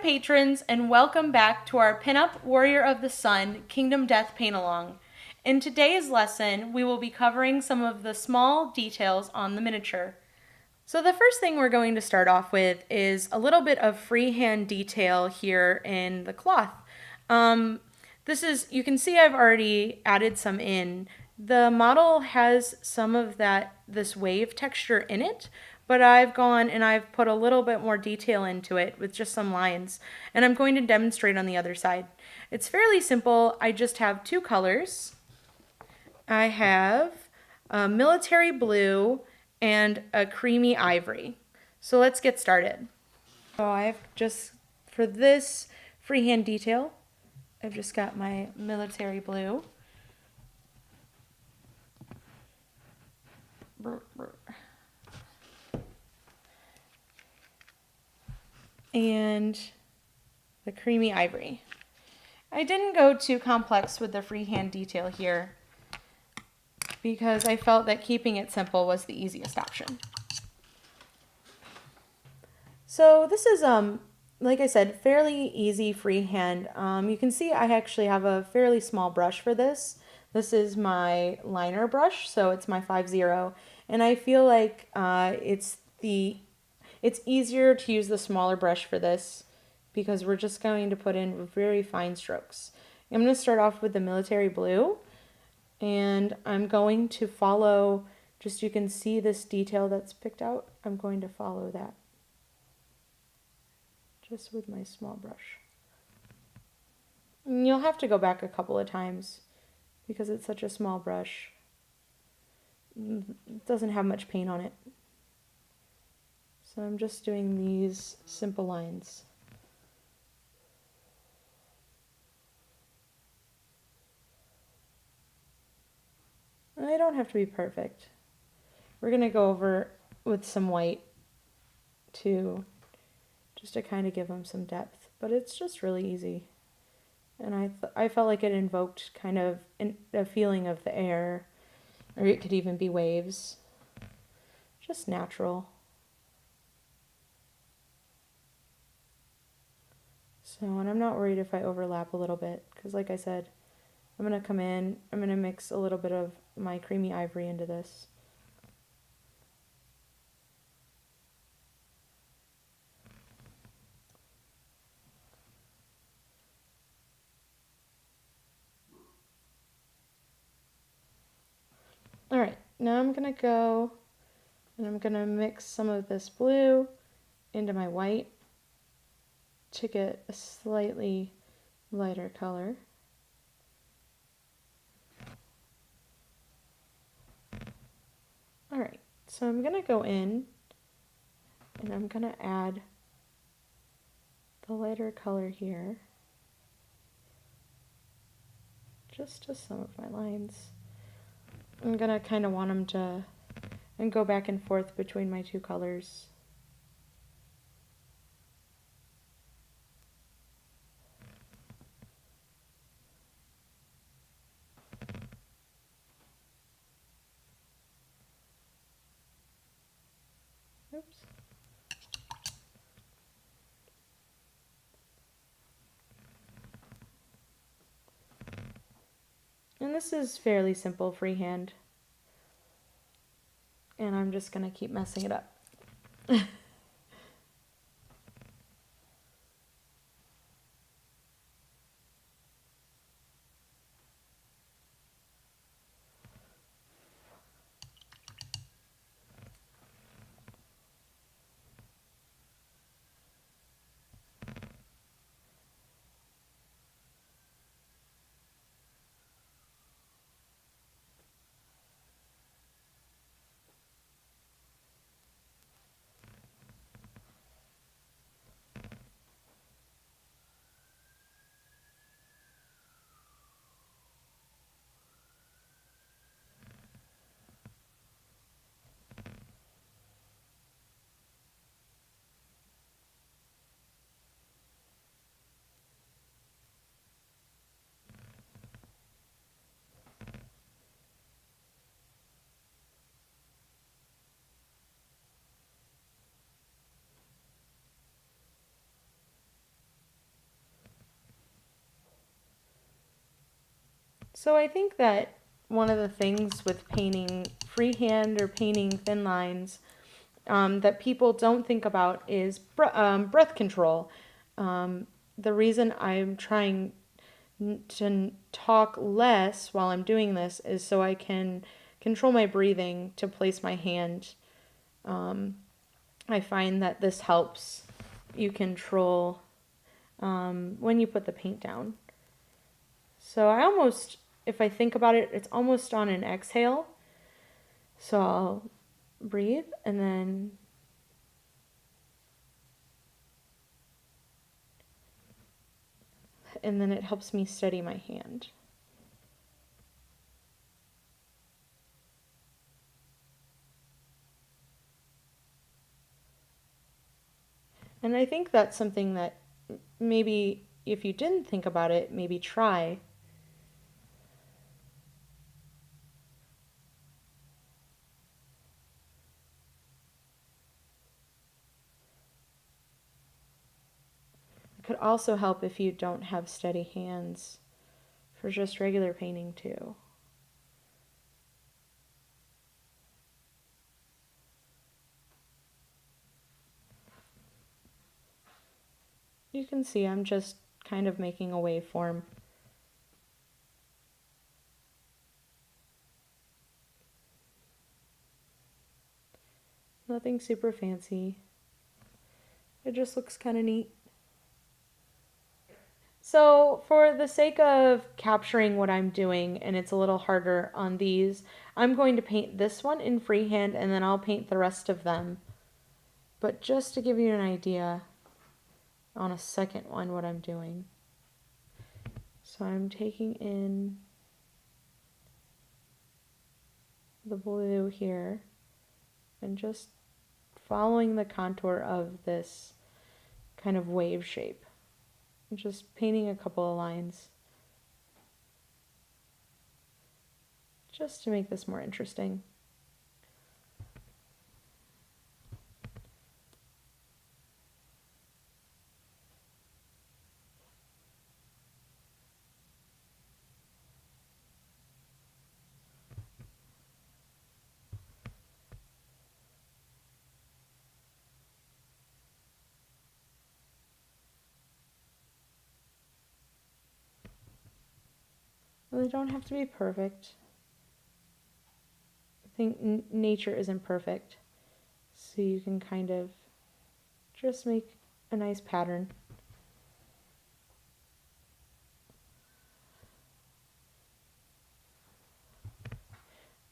patrons, and welcome back to our Pinup Warrior of the Sun Kingdom Death Paint-Along. In today's lesson, we will be covering some of the small details on the miniature. So the first thing we're going to start off with is a little bit of freehand detail here in the cloth. You can see I've already added some in. The model has some of this wave texture in it, but I've gone and I've put a little bit more detail into it with just some lines, and I'm going to demonstrate on the other side. It's fairly simple. I just have two colors. I have a military blue and a creamy ivory. So let's get started. So for this freehand detail, I've just got my military blue. And the creamy ivory. I didn't go too complex with the freehand detail here because I felt that keeping it simple was the easiest option. So this is, like I said, fairly easy freehand. You can see I actually have a fairly small brush for this. This is my liner brush, so it's my 5-0, and I feel like it's easier to use the smaller brush for this because we're just going to put in very fine strokes. I'm going to start off with the military blue, and I'm going to follow, you can see this detail that's picked out. I'm going to follow that just with my small brush. And you'll have to go back a couple of times because it's such a small brush. It doesn't have much paint on it. So I'm just doing these simple lines. And they don't have to be perfect. We're going to go over with some white just to kind of give them some depth, but it's just really easy. And I felt like it invoked kind of a feeling of the air, or it could even be waves. Just natural. So, and I'm not worried if I overlap a little bit, because like I said, I'm going to come in, I'm going to mix a little bit of my creamy ivory into this. Alright, now I'm going to go and I'm going to mix some of this blue into my white to get a slightly lighter color. Alright, so I'm going to go in and I'm going to add the lighter color here just to some of my lines. I'm going to kind of want them to go back and forth between my two colors. Oops. And this is fairly simple freehand. And I'm just going to keep messing it up. So I think that one of the things with painting freehand or painting thin lines that people don't think about is breath control. The reason I'm trying to talk less while I'm doing this is so I can control my breathing to place my hand. I find that this helps you control when you put the paint down. So I almost, if I think about it, it's almost on an exhale. So I'll breathe and then it helps me steady my hand. And I think that's something that maybe if you didn't think about it, maybe try. It could also help if you don't have steady hands for just regular painting too. You can see I'm just kind of making a waveform. Nothing super fancy. It just looks kind of neat. So for the sake of capturing what I'm doing, and it's a little harder on these, I'm going to paint this one in freehand and then I'll paint the rest of them. But just to give you an idea on a second one what I'm doing. So I'm taking in the blue here and just following the contour of this kind of wave shape. I'm just painting a couple of lines just to make this more interesting. Well, they don't have to be perfect. I think nature isn't perfect, so you can kind of just make a nice pattern.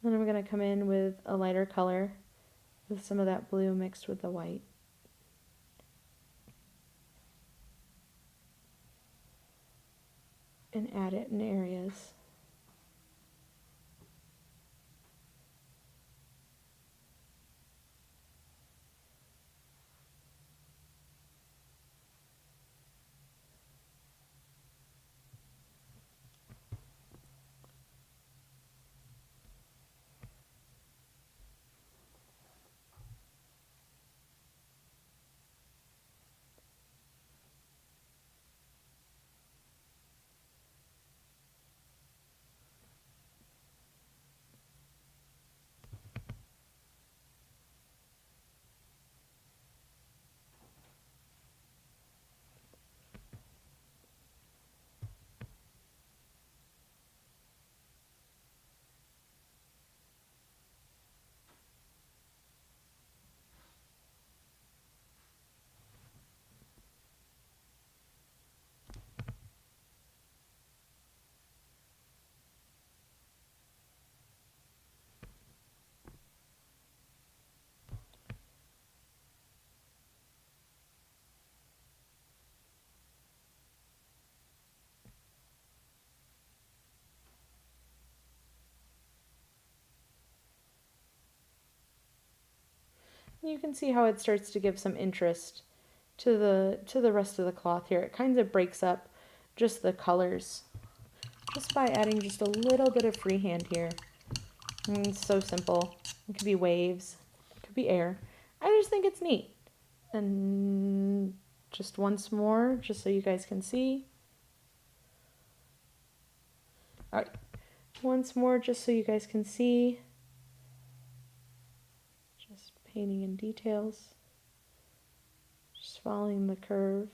Then I'm going to come in with a lighter color with some of that blue mixed with the white. And add it in areas. You can see how it starts to give some interest to the rest of the cloth here. It kind of breaks up just the colors just by adding just a little bit of freehand here. And it's so simple. It could be waves, it could be air. I just think it's neat. And just once more, just so you guys can see. All right, once more just so you guys can see. Just painting in details. Just following the curve.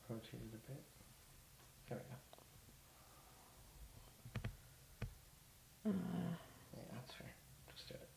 Rotate it a bit. There we go. Yeah, that's fair. Just do it.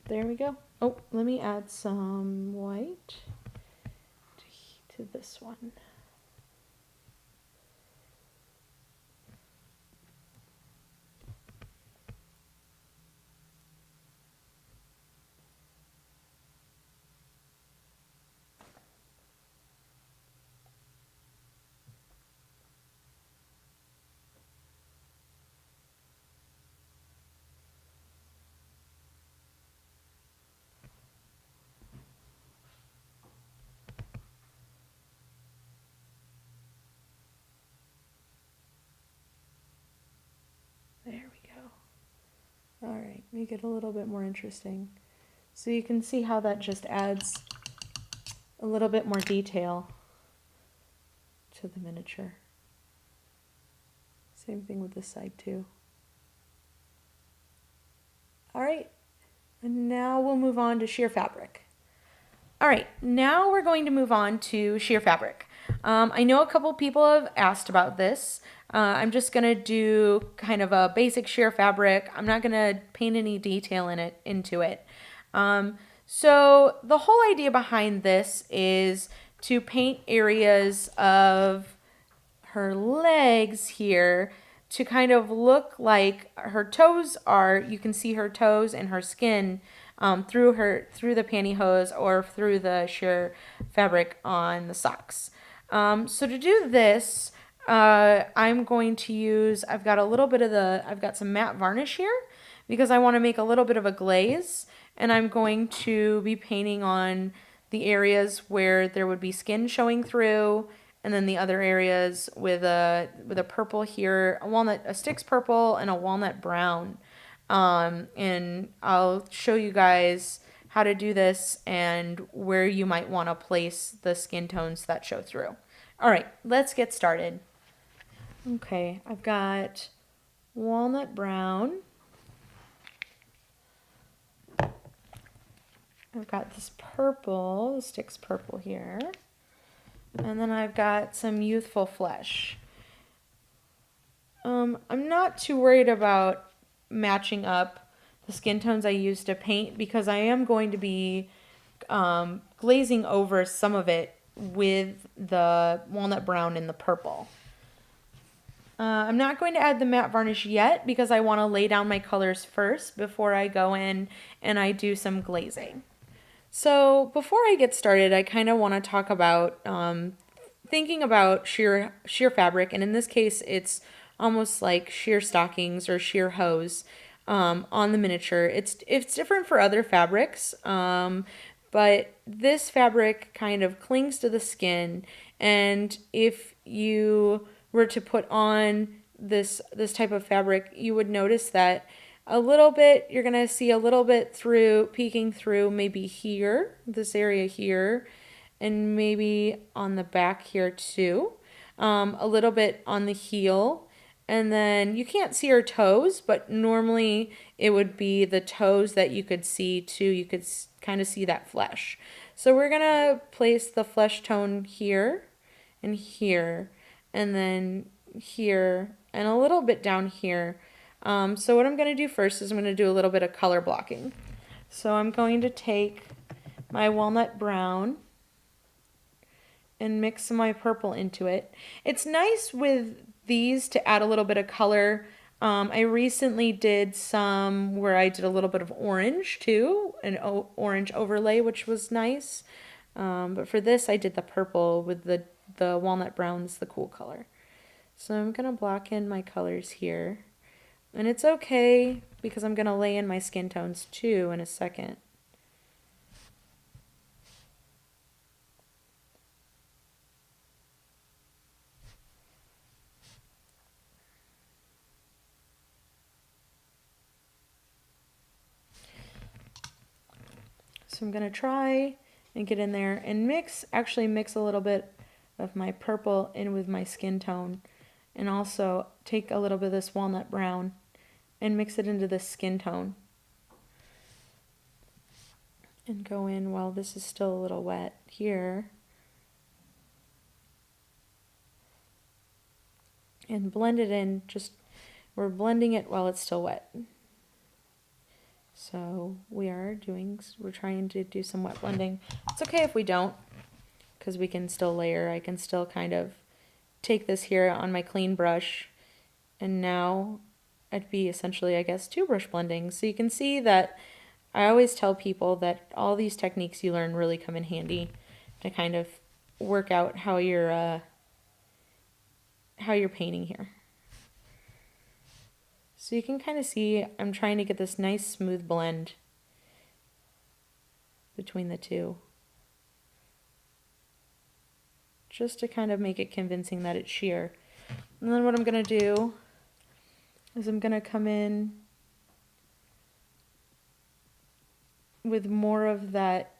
There we go. Oh, let me add some white to this one. There we go. All right, make it a little bit more interesting. So you can see how that just adds a little bit more detail to the miniature. Same thing with this side too. All right, and now we'll move on to sheer fabric. All right, now we're going to move on to sheer fabric. I know a couple people have asked about this. I'm just gonna do kind of a basic sheer fabric. I'm not gonna paint any detail into it. So the whole idea behind this is to paint areas of her legs here to kind of look like her toes are. You can see her toes and her skin through the pantyhose or through the sheer fabric on the socks. So to do this, I'm going to use. I've got some matte varnish here because I want to make a little bit of a glaze, and I'm going to be painting on the areas where there would be skin showing through, and then the other areas with a purple here, a Stix purple and a walnut brown. And I'll show you guys how to do this and where you might want to place the skin tones that show through. All right, let's get started. Okay, I've got walnut brown. I've got this purple, the stick's purple here. And then I've got some youthful flesh. I'm not too worried about matching up the skin tones I use to paint because I am going to be glazing over some of it with the walnut brown and the purple. I'm not going to add the matte varnish yet because I want to lay down my colors first before I go in and I do some glazing. So before I get started, I kind of want to talk about thinking about sheer fabric, and in this case, it's almost like sheer stockings or sheer hose on the miniature. It's different for other fabrics, but this fabric kind of clings to the skin, and if you were to put on this type of fabric, you would notice that a little bit, you're going to see a little bit through, peeking through maybe here, this area here, and maybe on the back here too. A little bit on the heel. And then you can't see her toes, but normally it would be the toes that you could see too. You could kind of see that flesh. So we're going to place the flesh tone here and here, and then here, and a little bit down here. So what I'm going to do first is I'm going to do a little bit of color blocking. So I'm going to take my walnut brown and mix some of my purple into it. It's nice with these to add a little bit of color. I recently did some where I did a little bit of orange too, an orange overlay, which was nice. But for this, I did the purple with the walnut brown's the cool color. So I'm going to block in my colors here. And it's okay because I'm going to lay in my skin tones too in a second. So I'm going to try and get in there and actually mix a little bit of my purple in with my skin tone. And also take a little bit of this walnut brown and mix it into this skin tone. And go in while this is still a little wet here. And blend it in, we're blending it while it's still wet. So we're trying to do some wet blending. It's okay if we don't, because we can still layer. I can still kind of take this here on my clean brush, and now it'd be essentially, I guess, two brush blending. So you can see that I always tell people that all these techniques you learn really come in handy to kind of work out how you're painting here. So you can kind of see I'm trying to get this nice smooth blend between the two, just to kind of make it convincing that it's sheer. And then what I'm going to do is I'm going to come in with more of that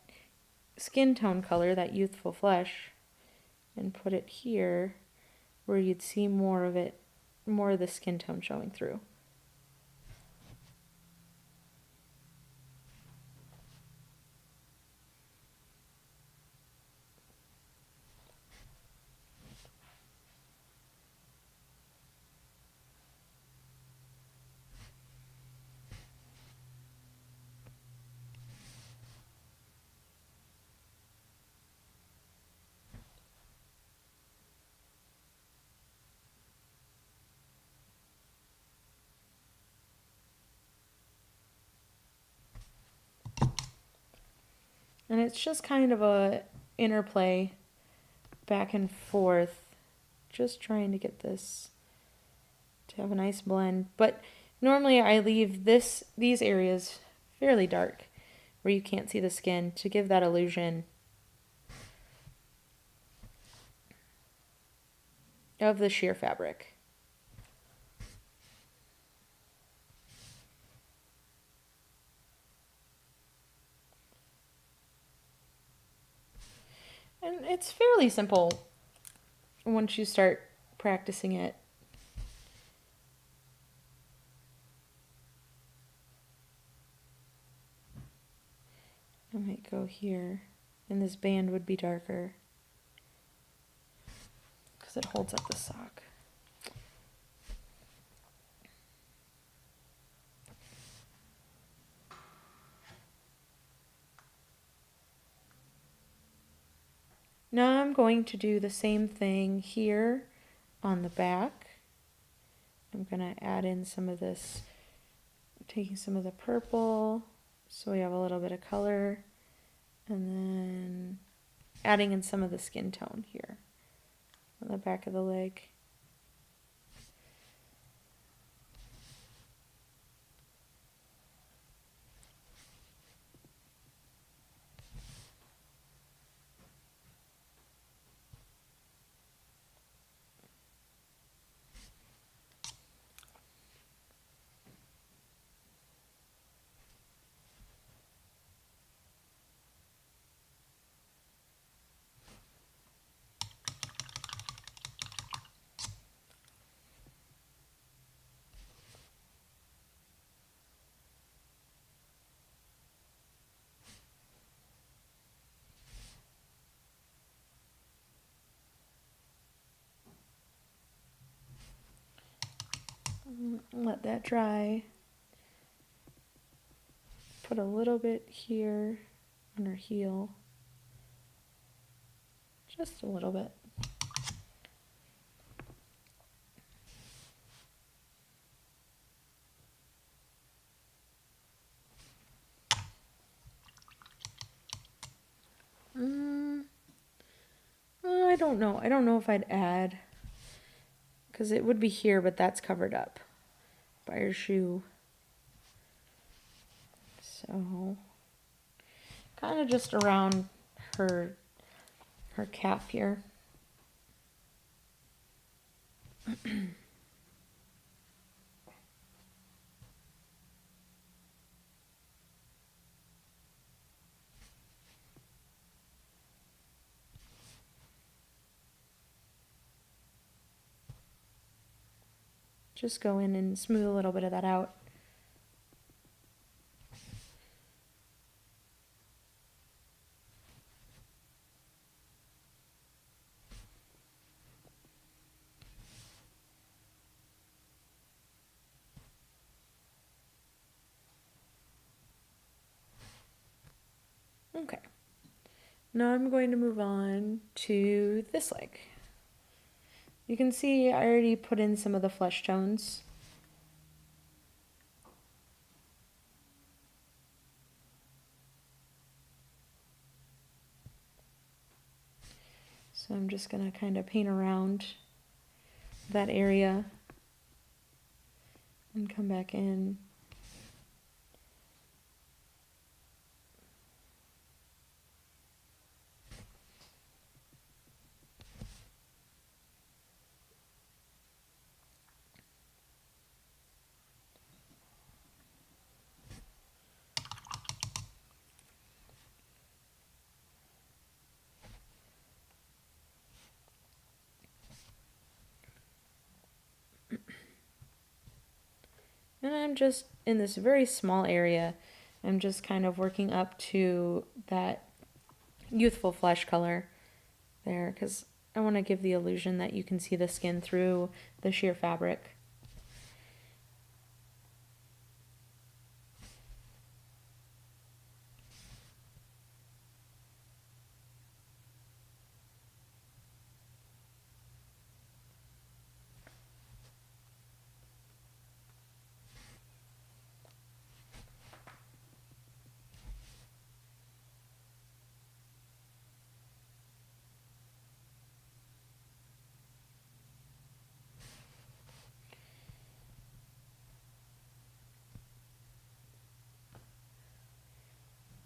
skin tone color, that youthful flesh, and put it here where you'd see more of it, more of the skin tone showing through. And it's just kind of a interplay back and forth, just trying to get this to have a nice blend. But normally I leave these areas fairly dark where you can't see the skin to give that illusion of the sheer fabric. And it's fairly simple once you start practicing it. might go here, and this band would be darker because it holds up the sock. Now I'm going to do the same thing here on the back. I'm going to add in some of this, taking some of the purple so we have a little bit of color, and then adding in some of the skin tone here on the back of the leg. Let that dry. Put a little bit here on her heel. Just a little bit. I don't know. I don't know if I'd add, because it would be here, but that's covered up by her shoe. So kind of just around her calf here. Just go in and smooth a little bit of that out. Okay. Now I'm going to move on to this leg. You can see I already put in some of the flesh tones. So I'm just going to kind of paint around that area and come back in. And I'm just in this very small area. I'm just kind of working up to that youthful flesh color there, because I want to give the illusion that you can see the skin through the sheer fabric.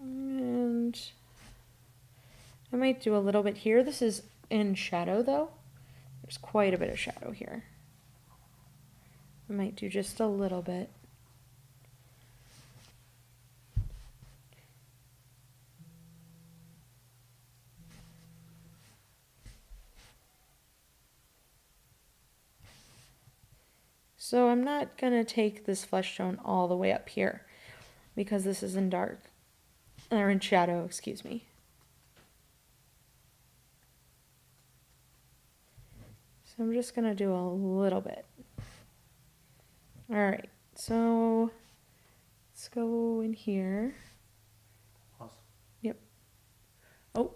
And I might do a little bit here. This is in shadow though. There's quite a bit of shadow here. I might do just a little bit. So I'm not going to take this flesh tone all the way up here because this is in dark. or in shadow, excuse me. So I'm just going to do a little bit. All right, so let's go in here. Awesome. Yep. Oh.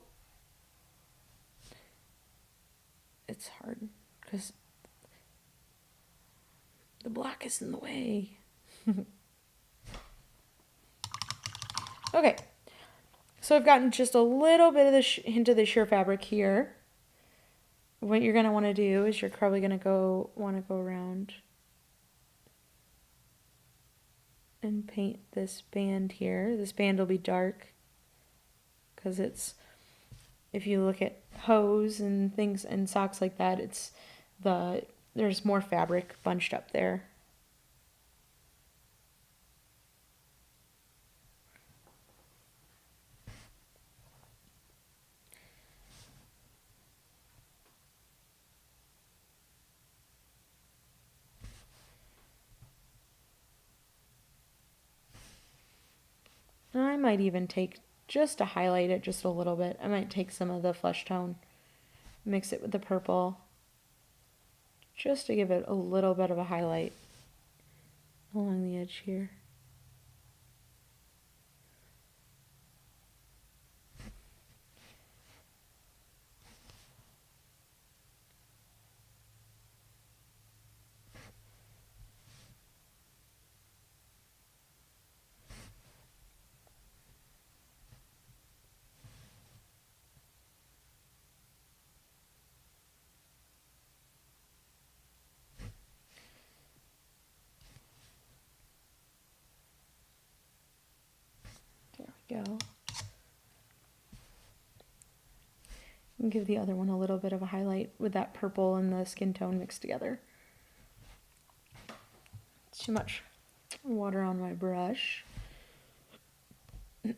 It's hard because the block is in the way. Okay, so I've gotten just a little bit of the hint of the sheer fabric here. What you're gonna want to do is you're probably gonna want to go around and paint this band here. This band will be dark because it's, if you look at hose and things and socks like that, there's more fabric bunched up there. I might even take, just to highlight it just a little bit, I might take some of the flesh tone, mix it with the purple, just to give it a little bit of a highlight along the edge here. There we go. And give the other one a little bit of a highlight with that purple and the skin tone mixed together. Too much water on my brush. There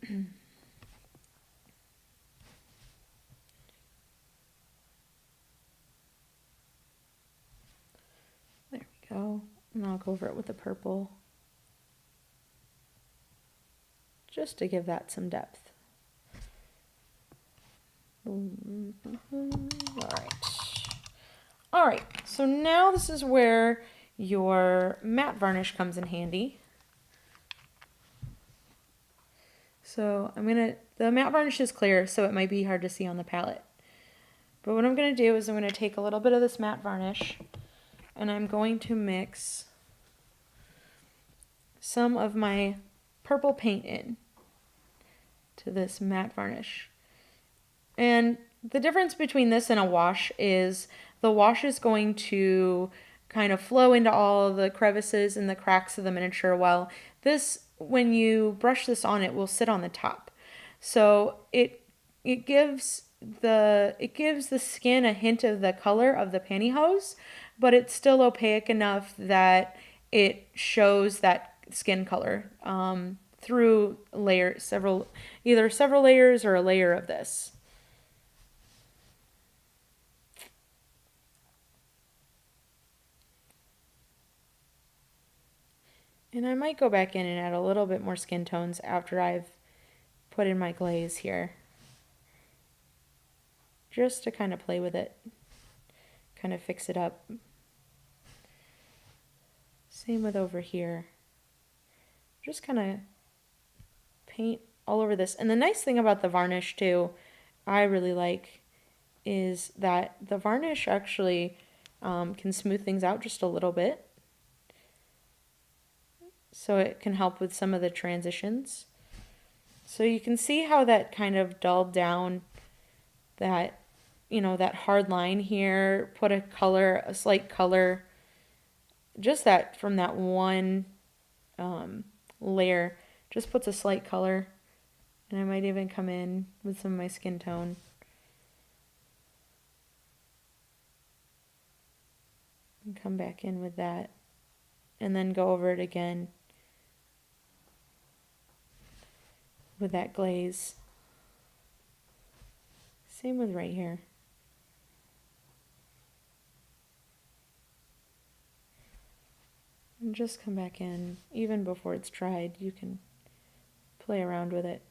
we go. And I'll go over it with the purple, just to give that some depth. All right, so now this is where your matte varnish comes in handy. So the matte varnish is clear, so it might be hard to see on the palette. But what I'm gonna do is I'm gonna take a little bit of this matte varnish and I'm going to mix some of my purple paint in to this matte varnish. And the difference between this and a wash is the wash is going to kind of flow into all of the crevices and the cracks of the miniature, while this, when you brush this on, it will sit on the top. So it gives the skin a hint of the color of the pantyhose, but it's still opaque enough that it shows that skin color through either several layers or a layer of this. And I might go back in and add a little bit more skin tones after I've put in my glaze here, just to kind of play with it, kind of fix it up. Same with over here. Just kind of paint all over this. And the nice thing about the varnish too, I really like, is that the varnish actually can smooth things out just a little bit. So it can help with some of the transitions. So you can see how that kind of dulled down that, that hard line here, put a slight color, just that from that one layer, just puts a slight color. And I might even come in with some of my skin tone. And come back in with that. And then go over it again with that glaze. Same with right here. And just come back in, even before it's dried, you can play around with it.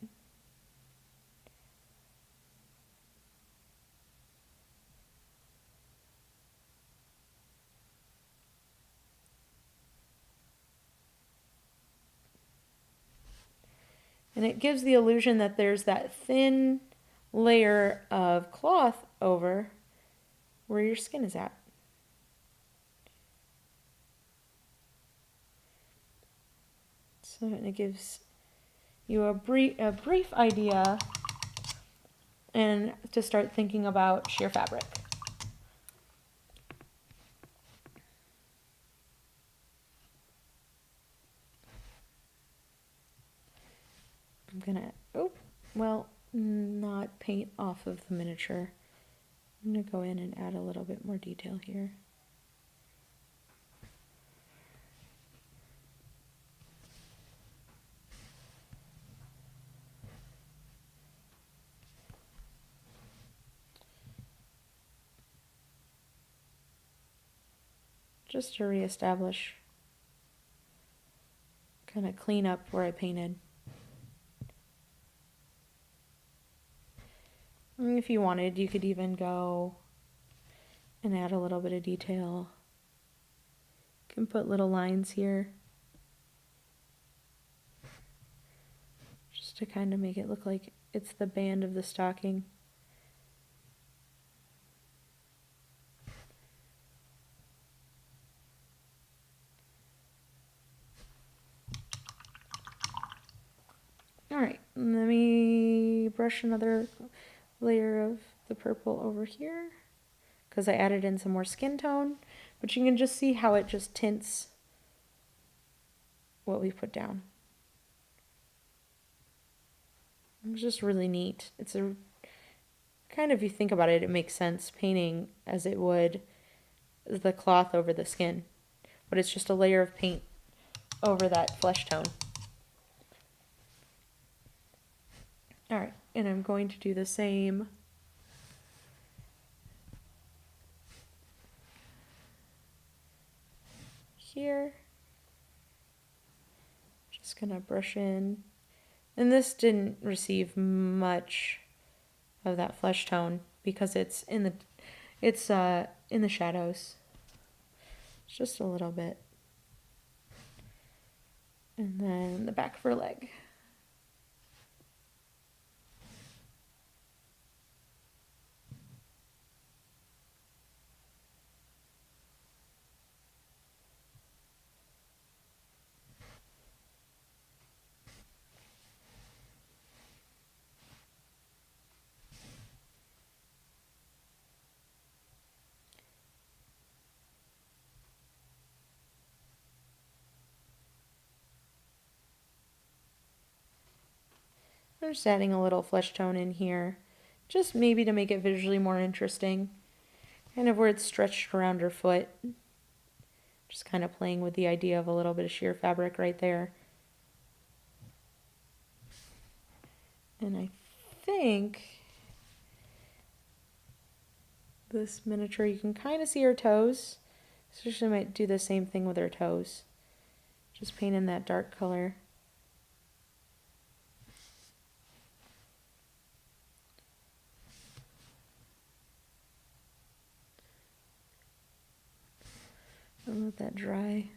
And it gives the illusion that there's that thin layer of cloth over where your skin is at. So it gives you a brief idea and to start thinking about sheer fabric. I'm gonna, not paint off of the miniature. I'm gonna go in and add a little bit more detail here. Just to reestablish, kind of clean up where I painted. And if you wanted, you could even go and add a little bit of detail. You can put little lines here, just to kind of make it look like it's the band of the stocking. Alright, let me brush another layer of the purple over here because I added in some more skin tone, but you can just see how it just tints what we put down. It's just really neat. It's a kind of, if you think about it, it makes sense painting as it would the cloth over the skin, but it's just a layer of paint over that flesh tone. Alright, and I'm going to do the same here. Just gonna brush in. And this didn't receive much of that flesh tone because it's in the shadows. It's just a little bit. And then the back of her leg. I'm just adding a little flesh tone in here, just maybe to make it visually more interesting. Kind of where it's stretched around her foot. Just kind of playing with the idea of a little bit of sheer fabric right there. And I think this miniature, you can kind of see her toes. So she might do the same thing with her toes. Just paint in that dark color. I'll let that dry.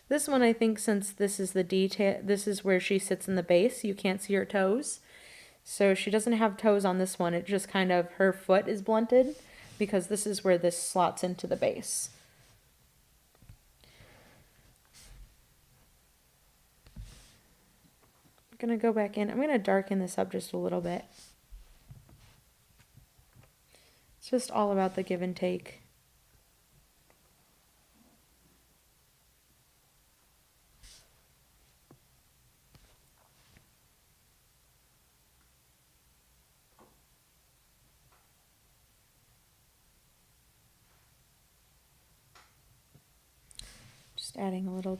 This one, I think, since this is the detail, this is where she sits in the base, you can't see her toes. So she doesn't have toes on this one. It just kind of, her foot is blunted because this is where this slots into the base. I'm going to go back in. I'm going to darken this up just a little bit. It's just all about the give and take. Just adding a little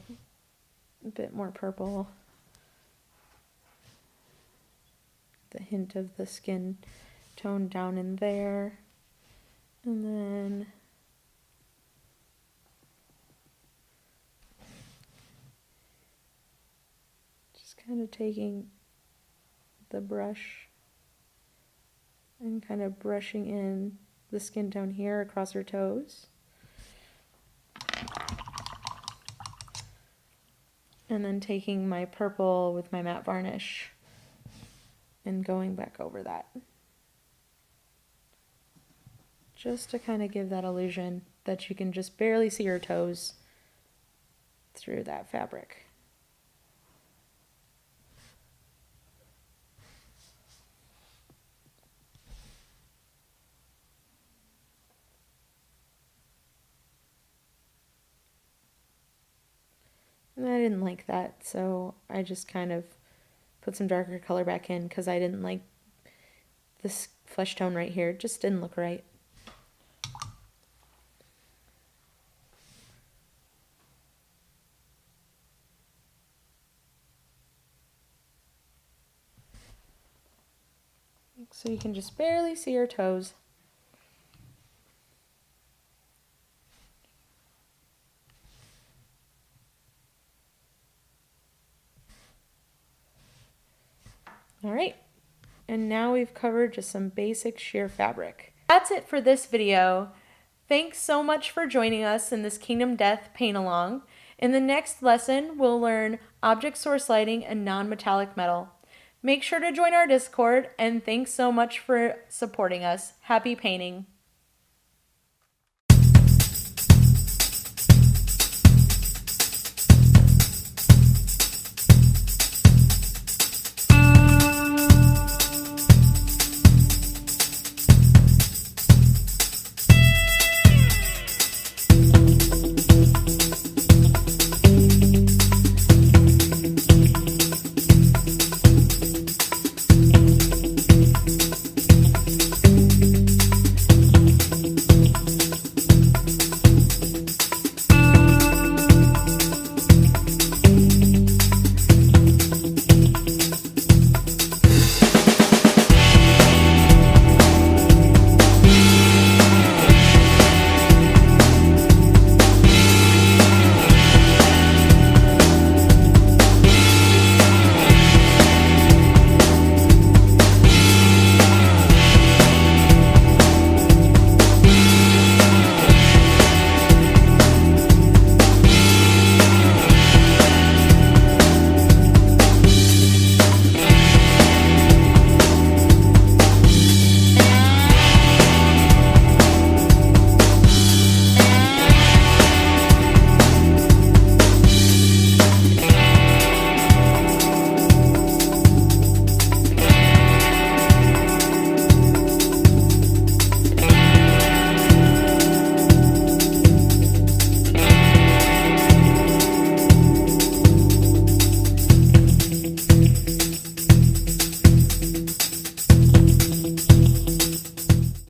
bit more purple. The hint of the skin tone down in there. And then just kind of taking the brush and kind of brushing in the skin tone here across her toes. And then taking my purple with my matte varnish and going back over that. Just to kind of give that illusion that you can just barely see your toes through that fabric. And I didn't like that, so I just kind of put some darker color back in because I didn't like this flesh tone right here. It just didn't look right. So you can just barely see your toes. All right, and now we've covered just some basic sheer fabric. That's it for this video. Thanks so much for joining us in this Kingdom Death paint along. In the next lesson, we'll learn object source lighting and non-metallic metal. Make sure to join our Discord, and thanks so much for supporting us. Happy painting!